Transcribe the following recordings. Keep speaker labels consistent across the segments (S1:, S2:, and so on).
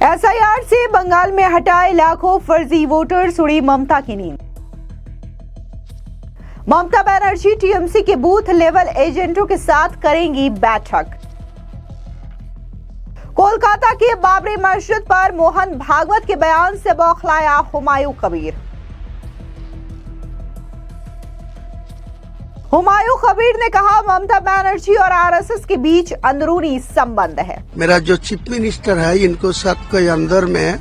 S1: SIR से बंगाल में हटाए लाखों फर्जी वोटर्स, उड़ी ममता की नींद। ममता बनर्जी टीएमसी के बूथ लेवल एजेंटों के साथ करेंगी बैठक। कोलकाता के बाबरी मस्जिद पर मोहन भागवत के बयान से बौखलाया हुमायूं कबीर। हुमायूं कबीर ने कहा, ममता बनर्जी और आरएसएस के बीच अंदरूनी संबंध है।
S2: मेरा जो चीफ मिनिस्टर है, इनको साथ के अंदर में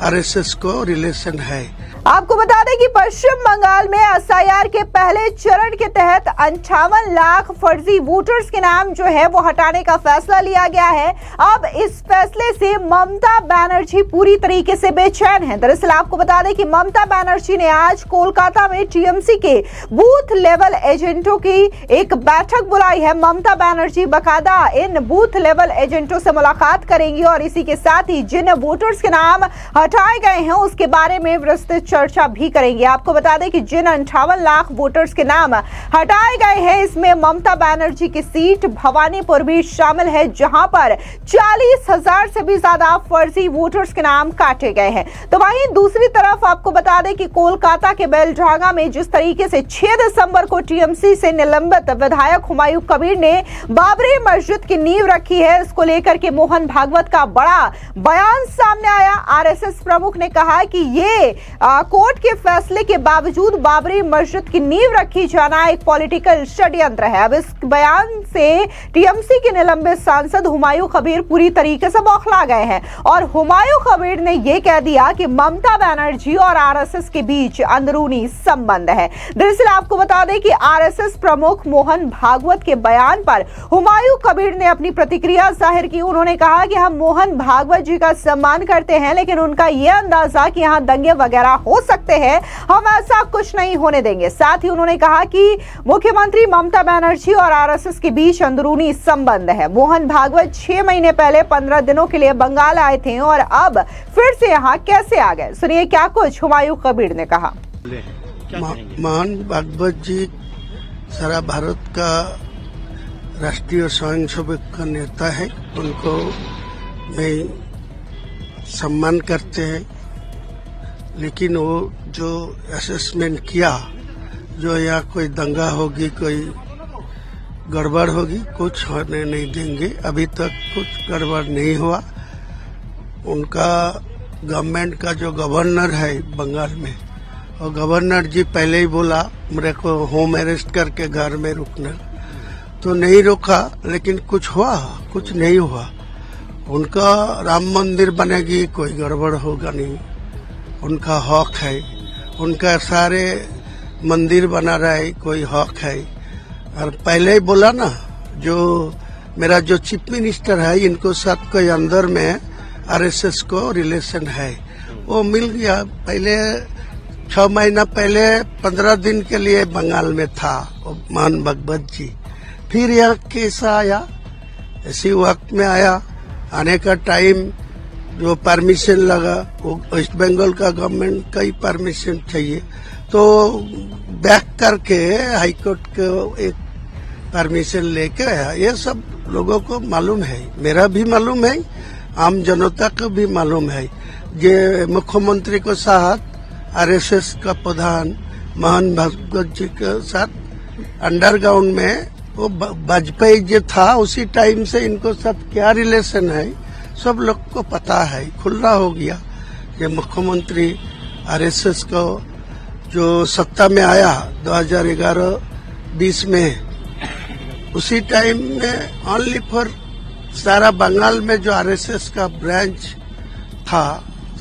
S2: आरएसएस को रिलेशन है।
S1: आपको बता दें कि पश्चिम बंगाल में एसआईआर के पहले चरण के तहत 58 लाख फर्जी वोटर्स के नाम जो है वो हटाने का फैसला लिया गया है। अब इस फैसले से ममता बनर्जी पूरी तरीके से बेचैन है। दरअसल आपको बता दें कि ममता बनर्जी ने आज कोलकाता में टीएमसी के बूथ लेवल एजेंटों की एक बैठक बुलाई है। ममता बनर्जी बकायदा इन बूथ लेवल एजेंटों से मुलाकात करेंगी और इसी के साथ ही जिन वोटर्स के नाम हटाए गए हैं उसके बारे में विस्तृत चर्चा भी करेंगे। आपको बता दें कि जिन 58 लाख वोटर्स के नाम हटाए गए हैं, इसमें ममता बनर्जी की सीट भवानीपुर भी शामिल है, जहां पर 40,000 से भी ज्यादा फर्जी वोटर्स के नाम काटे गए हैं। तो वहीं दूसरी तरफ आपको बता दें कि कोलकाता के बेलढांगा में जिस तरीके से 6 दिसंबर को टीएमसी से निलंबित विधायक हुमायूं कबीर ने बाबरी मस्जिद की नींव रखी है, इसको लेकर के मोहन भागवत का बड़ा बयान सामने आया। आरएसएस प्रमुख ने कहा कि ये कोर्ट के फैसले के बावजूद बाबरी मस्जिद की नींव रखी जाना एक पॉलिटिकल षड्यंत्र है। अब इस बयान से टीएमसी के निलंबित सांसद हुमायूं कबीर पूरी तरीके से बौखला गए हैं और हुमायूं कबीर ने यह कह दिया कि ममता बनर्जी और आरएसएस के बीच अंदरूनी संबंध है। दरअसल आपको बता दें कि आरएसएस प्रमुख मोहन भागवत के बयान पर हुमायूं कबीर ने अपनी प्रतिक्रिया जाहिर की। उन्होंने कहा कि हम मोहन भागवत जी का सम्मान करते हैं, लेकिन उनका यह अंदाजा कि यहां दंगे वगैरह हो सकते हैं, हम ऐसा कुछ नहीं होने देंगे। साथ ही उन्होंने कहा कि मुख्यमंत्री ममता बनर्जी और आरएसएस के बीच अंदरूनी संबंध है। मोहन भागवत 6 महीने पहले 15 दिनों के लिए बंगाल आए थे और अब फिर से यहाँ कैसे आ गए, सुनिए क्या कुछ हुमायूं कबीर ने कहा।
S2: मोहन भागवत जी सारा भारत का राष्ट्रीय स्वयंसेवक का नेता है, उनको मैं सम्मान करते हैं, लेकिन वो जो असेसमेंट किया, जो यहाँ कोई दंगा होगी, कोई गड़बड़ होगी, कुछ होने नहीं देंगे। अभी तक कुछ गड़बड़ नहीं हुआ। उनका गवर्नमेंट का जो गवर्नर है बंगाल में, और गवर्नर जी पहले ही बोला मेरे को होम अरेस्ट करके घर में रुकना, तो नहीं रोका, लेकिन कुछ हुआ? कुछ नहीं हुआ। उनका राम मंदिर बनेगी, कोई गड़बड़ होगा नहीं, उनका हक है। उनका सारे मंदिर बना रहा है, कोई हक है। और पहले ही बोला ना, जो मेरा जो चीफ मिनिस्टर है, इनको साथ के अंदर में आरएसएस को रिलेशन है, वो मिल गया। पहले 6 महीना पहले 15 दिन के लिए बंगाल में था मोहन भागवत जी, फिर यहाँ कैसा आया? इसी वक्त में आया। आने का टाइम जो परमिशन लगा, वो वेस्ट बंगाल का गवर्नमेंट का ही परमिशन चाहिए, तो बैक करके हाईकोर्ट को एक परमिशन लेके आया। ये सब लोगों को मालूम है, मेरा भी मालूम है, आम जनता को भी मालूम है। ये मुख्यमंत्री को साथ आरएसएस का प्रधान मोहन भागवत जी के साथ अंडरग्राउंड में वो वाजपेयी जो था, उसी टाइम से इनको साथ क्या रिलेशन है सब लोग को पता है, खुला हो गया। ये मुख्यमंत्री आरएसएस को जो सत्ता में आया 2011-20 में, उसी टाइम में ओनली फॉर सारा बंगाल में जो आरएसएस का ब्रांच था,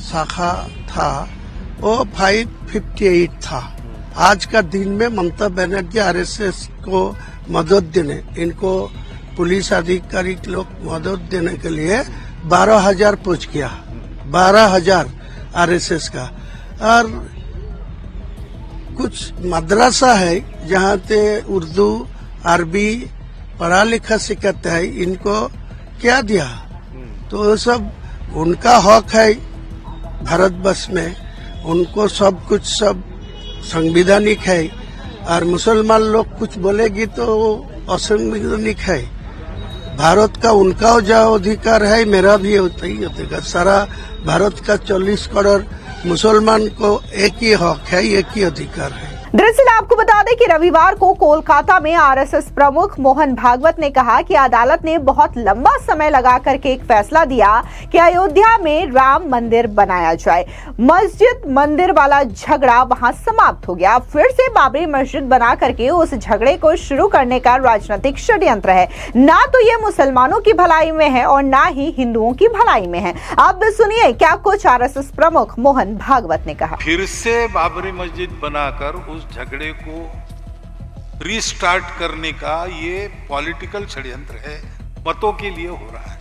S2: शाखा था, वो 558 था। आज का दिन में ममता बनर्जी आरएसएस को मदद देने, इनको पुलिस अधिकारी लोग मदद देने के लिए 12,000 पूछ किया, 12,000 आरएसएस का। और कुछ मदरसा है जहाँ पे उर्दू अरबी पढ़ा लिखा सिखाते हैं, इनको क्या दिया? तो सब उनका हक है भारतवर्ष में, उनको सब कुछ सब संवैधानिक है। और मुसलमान लोग कुछ बोलेगी तो असंवैधानिक है। भारत का उनका जो अधिकार है मेरा भी उतना ही अधिकार। सारा भारत का 40 करोड़ मुसलमान को एक ही हक है, एक ही अधिकार है।
S1: दरअसल आपको बता दें कि रविवार को कोलकाता में आरएसएस प्रमुख मोहन भागवत ने कहा कि अदालत ने बहुत लंबा समय लगा करके एक फैसला दिया कि अयोध्या में राम मंदिर बनाया जाए। मस्जिद मंदिर वाला झगड़ा वहां समाप्त हो गया। फिर से बाबरी मस्जिद बना करके उस झगड़े को शुरू करने का राजनीतिक षड्यंत्र है। ना तो ये मुसलमानों की भलाई में है और ना ही हिंदुओं की भलाई में है। अब सुनिए क्या कुछ आरएसएस प्रमुख मोहन भागवत ने कहा।
S3: फिर से बाबरी मस्जिद बनाकर उस झगड़े को रीस्टार्ट करने का ये पॉलिटिकल षड्यंत्र है, मतों के लिए हो रहा है।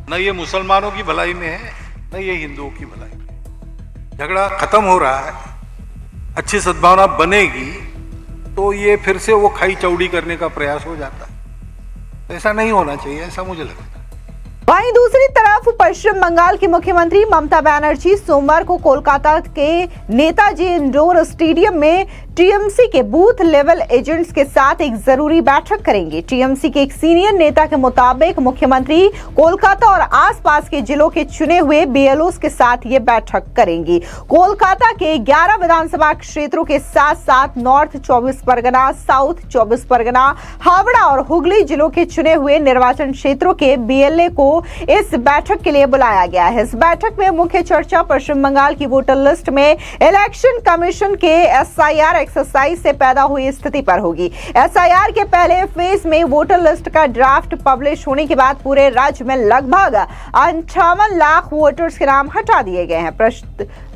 S3: न ये मुसलमानों की भलाई में है, न ये हिंदुओं की भलाई में। झगड़ा खत्म हो रहा है, अच्छी सद्भावना बनेगी तो ये फिर से वो खाई चौड़ी करने का प्रयास हो जाता है। ऐसा नहीं होना चाहिए, ऐसा मुझे लगता है।
S1: वहीं दूसरी तरफ पश्चिम बंगाल की मुख्यमंत्री ममता बनर्जी सोमवार को कोलकाता के नेताजी इंडोर स्टेडियम में टीएमसी के बूथ लेवल एजेंट्स के साथ एक जरूरी बैठक करेंगे। टीएमसी के एक सीनियर नेता के मुताबिक मुख्यमंत्री कोलकाता और आसपास के जिलों के चुने हुए बीएलओस के साथ ये बैठक करेंगी। कोलकाता के 11 विधानसभा क्षेत्रों के साथ साथ नॉर्थ 24 परगना, साउथ 24 परगना, हावड़ा और हुगली जिलों के चुने हुए निर्वाचन क्षेत्रों के बीएलए को इस बैठक के लिए बुलाया गया है। इस बैठक में मुख्य चर्चा पश्चिम बंगाल की वोटर लिस्ट में इलेक्शन कमीशन के एसआईआर एक्सरसाइज से पैदा हुई स्थिति पर होगी। एसआईआर के पहले फेज में वोटर लिस्ट का ड्राफ्ट पब्लिश होने के बाद पूरे राज्य में लगभग 58 लाख वोटर्स के नाम हटा दिए गए हैं।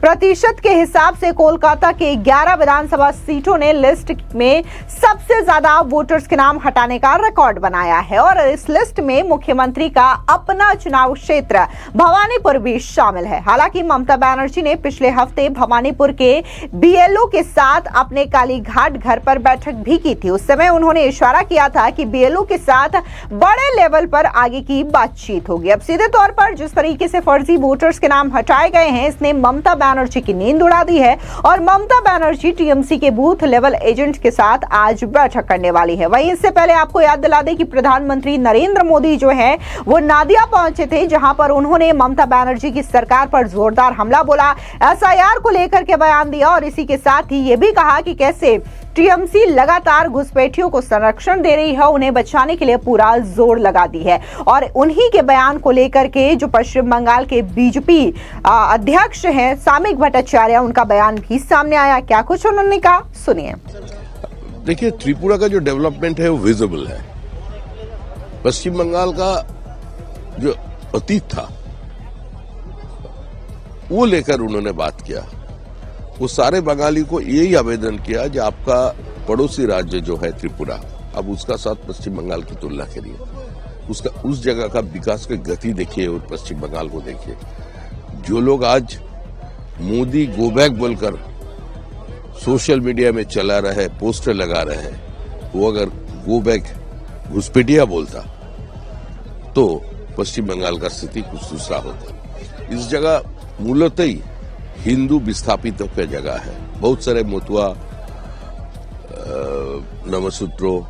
S1: प्रतिशत के हिसाब से कोलकाता के 11 विधानसभा सीटों ने लिस्ट में सबसे ज्यादा वोटर्स के नाम हटाने का रिकॉर्ड बनाया है और इस लिस्ट में मुख्यमंत्री का अपना चुनाव क्षेत्र भवानीपुर भी शामिल है। हालांकि ममता बनर्जी ने पिछले हफ्ते भवानीपुर के बीएलओ के साथ अपने कालीघाट घर पर बैठक भी की थी। उस समय उन्होंने इशारा किया था कि बीएलओ के साथ बड़े लेवल पर आगे की बातचीत होगी। अब सीधे तौर पर जिस तरीके से फर्जी वोटर्स के नाम हटाए गए हैं, इसने ममता बनर्जी की नींद उड़ा दी है और ममता बनर्जी टीएमसी के बूथ लेवल एजेंट के साथ आज बैठक करने वाली है। वहीं इससे पहले आपको याद दिला दें कि प्रधानमंत्री नरेंद्र मोदी जो है वो नादिया पहुंचे थे, जहां पर उन्होंने ममता बनर्जी की सरकार पर जोरदार हमला बोला, एसआईआर को लेकर के बयान दिया और इसी के साथ ही ये भी कहा कि कैसे टीएमसी लगातार घुसपैठियों को संरक्षण दे रही है, उन्हें बचाने के लिए पूरा जोर लगा दी है। और उन्हीं के बयान को लेकर के जो पश्चिम बंगाल के बीजेपी अध्यक्ष हैं सामिक भट्टाचार्य, उनका बयान भी सामने आया। क्या कुछ उन्होंने कहा, सुनिए।
S4: देखिए, त्रिपुरा का जो डेवलपमेंट है वो विजिबल है। पश्चिम बंगाल का जो अतीत था वो लेकर उन्होंने बात किया। वो सारे बंगाली को यही आवेदन किया कि आपका पड़ोसी राज्य जो है त्रिपुरा, अब उसका साथ पश्चिम बंगाल की तुलना करिए, उसका उस जगह का विकास की गति देखिए और पश्चिम बंगाल को देखिए। जो लोग आज मोदी गो बैक बोलकर सोशल मीडिया में चला रहे, पोस्टर लगा रहे हैं, वो अगर गो बैक घुसपैठिया बोलता तो पश्चिम बंगाल का स्थिति कुछ दूसरा होता। इस जगह मूलतः ही हिंदू विस्थापितों की जगह है। बहुत सारे मोतुआ, नमसूत्रों,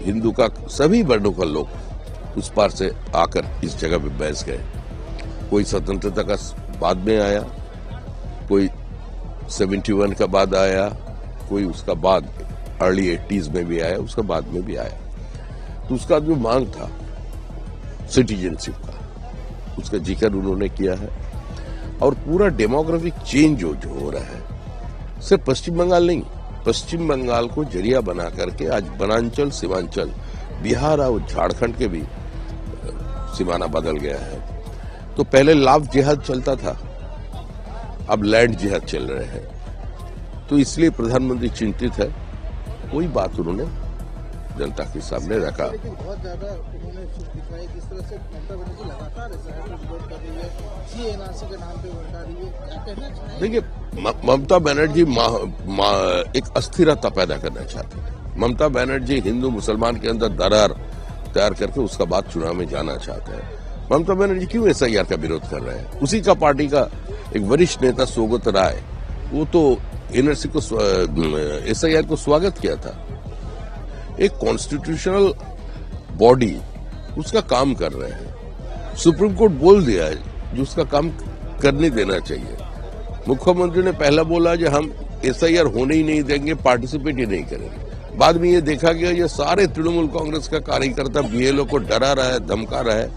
S4: हिंदू का सभी वर्णों का लोग उस पार से आकर इस जगह पे बैस गए। कोई स्वतंत्रता का बाद में आया, कोई 71 का बाद आया, कोई उसका बाद अर्ली 80s में भी आया, उसका बाद में भी आया। तो उसका जो मांग था सिटीजनशिप का, उसका जिक्र उन्होंने किया है। और पूरा डेमोग्राफिक चेंज जो हो रहा है, सिर्फ पश्चिम बंगाल नहीं, पश्चिम बंगाल को जरिया बना करके आज वनांचल, सीमांचल, बिहार और झारखंड के भी सीमाना बदल गया है। तो पहले लाभ जिहाद चलता था, अब लैंड जिहाद चल रहे हैं। तो इसलिए प्रधानमंत्री चिंतित है। कोई बात उन्होंने जनता के सामने रखा।
S5: बहुत ज्यादा उन्होंने दिखाया किस तरह से ममता बनर्जी लगातार विरोध कर रही है, सीएनआरसी के नाम पे भड़का रही है। क्या कहना चाहिए?
S4: देखिए, ममता बनर्जी एक अस्थिरता पैदा करना चाहती है। ममता बनर्जी हिंदू मुसलमान के अंदर दरार तैयार करके उसका बाद चुनाव में जाना चाहते हैं। ममता बनर्जी क्यों एसआईआर का विरोध कर रहे हैं? उसी का पार्टी का एक वरिष्ठ नेता सौगत राय, वो तो एनआरसी को एसआईआर को स्वागत किया था। एक कॉन्स्टिट्यूशनल बॉडी उसका काम कर रहे हैं। सुप्रीम कोर्ट बोल दिया है जो उसका काम करने देना चाहिए। मुख्यमंत्री ने पहला बोला कि हम एसआईआर होने ही नहीं देंगे, पार्टिसिपेट ही नहीं करेंगे। बाद में ये देखा गया ये सारे तृणमूल कांग्रेस का कार्यकर्ता बीएलओ को डरा रहा है, धमका रहा है,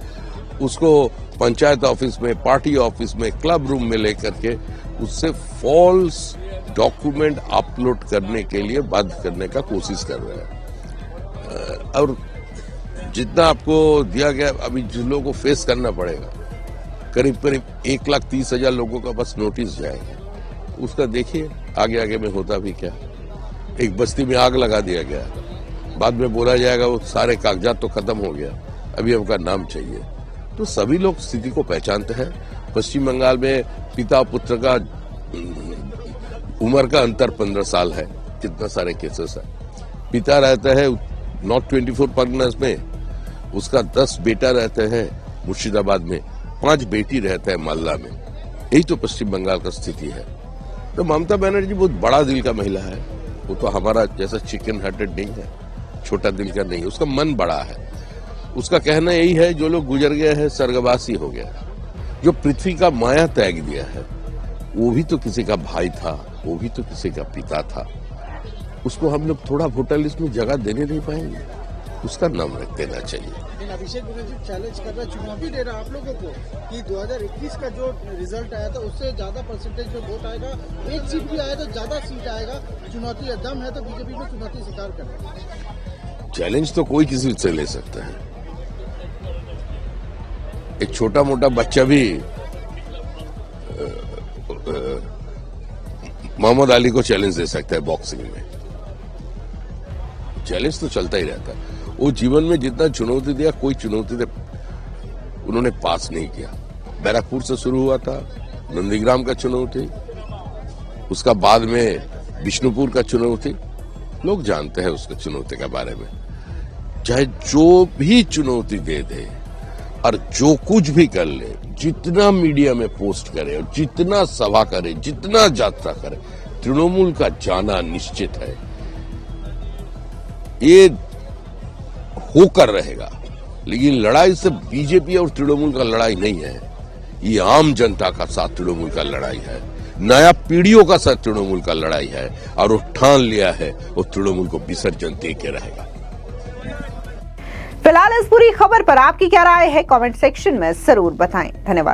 S4: उसको पंचायत ऑफिस में, पार्टी ऑफिस में, क्लब रूम में लेकर के उससे फॉल्स डॉक्यूमेंट अपलोड करने के लिए बाध्य करने का कोशिश कर रहे हैं। और जितना आपको दिया गया, अभी जिन लोगों को फेस करना पड़ेगा, करीब करीब 1,30,000 लोगों का बस नोटिस जाएगा। उसका देखिए आगे आगे में होता भी क्या। एक बस्ती में आग लगा दिया गया, बाद में बोला जाएगा वो सारे कागजात तो खत्म हो गया, अभी हमका नाम चाहिए। तो सभी लोग स्थिति को पहचानते हैं। पश्चिम बंगाल में पिता पुत्र का उम्र का अंतर 15 साल है, कितना सारे केसेस है। पिता रहता है नॉर्थ 24 परगनास में, उसका 10 बेटा रहते हैं मुर्शिदाबाद में, 5 बेटी रहता है मालदा में। यही तो पश्चिम बंगाल का स्थिति है। तो ममता बनर्जी बहुत बड़ा दिल का महिला है, वो तो हमारा जैसा चिकन हार्टेड नहीं है, छोटा दिल का नहीं, उसका मन बड़ा है। उसका कहना यही है जो लोग गुजर गए हैं स्वर्गवासी हो गया, जो पृथ्वी का माया त्याग दिया है, वो भी तो किसी का भाई था, वो भी तो किसी का पिता था। उसको हम लोग थोड़ा वोटर लिस्ट में जगह देने नहीं पाएंगे, उसका नाम रख देना चाहिए।
S5: लेकिन अभिषेक बनर्जी चैलेंज कर रहा है, चुनौती दे रहा है आप लोगों को कि 2021 का जो रिजल्ट आया था उससे ज्यादा परसेंटेज में वोट आएगा, एक सीट भी आया तो ज्यादा सीट आएगा। चुनौती है, दम है तो बीजेपी में चुनौती स्वीकार करें।
S4: चैलेंज तो कोई किसी से ले सकता है। एक छोटा मोटा बच्चा भी मोहम्मद अली को चैलेंज दे सकता है बॉक्सिंग में। चैलेंज तो चलता ही रहता है। वो जीवन में जितना चुनौती दिया, कोई चुनौती उन्होंने पास नहीं किया। बैरकपुर से शुरू हुआ था, नंदीग्राम का चुनौती, उसका बाद में विष्णुपुर का चुनौती। लोग जानते हैं उसके चुनौती के बारे में। चाहे जो भी चुनौती दे दे और जो कुछ भी कर ले, जितना मीडिया में पोस्ट करे और जितना सभा करे, जितना यात्रा करे, तृणमूल का जाना निश्चित है। ये होकर रहेगा। लेकिन लड़ाई सिर्फ बीजेपी और तृणमूल का लड़ाई नहीं है, ये आम जनता का साथ तृणमूल का लड़ाई है, नया पीढ़ियों का साथ तृणमूल का लड़ाई है। और वो ठान लिया है वो तृणमूल को विसर्जन दे के रहेगा।
S1: फिलहाल इस पूरी खबर पर आपकी क्या राय है, कमेंट सेक्शन में जरूर बताएं। धन्यवाद।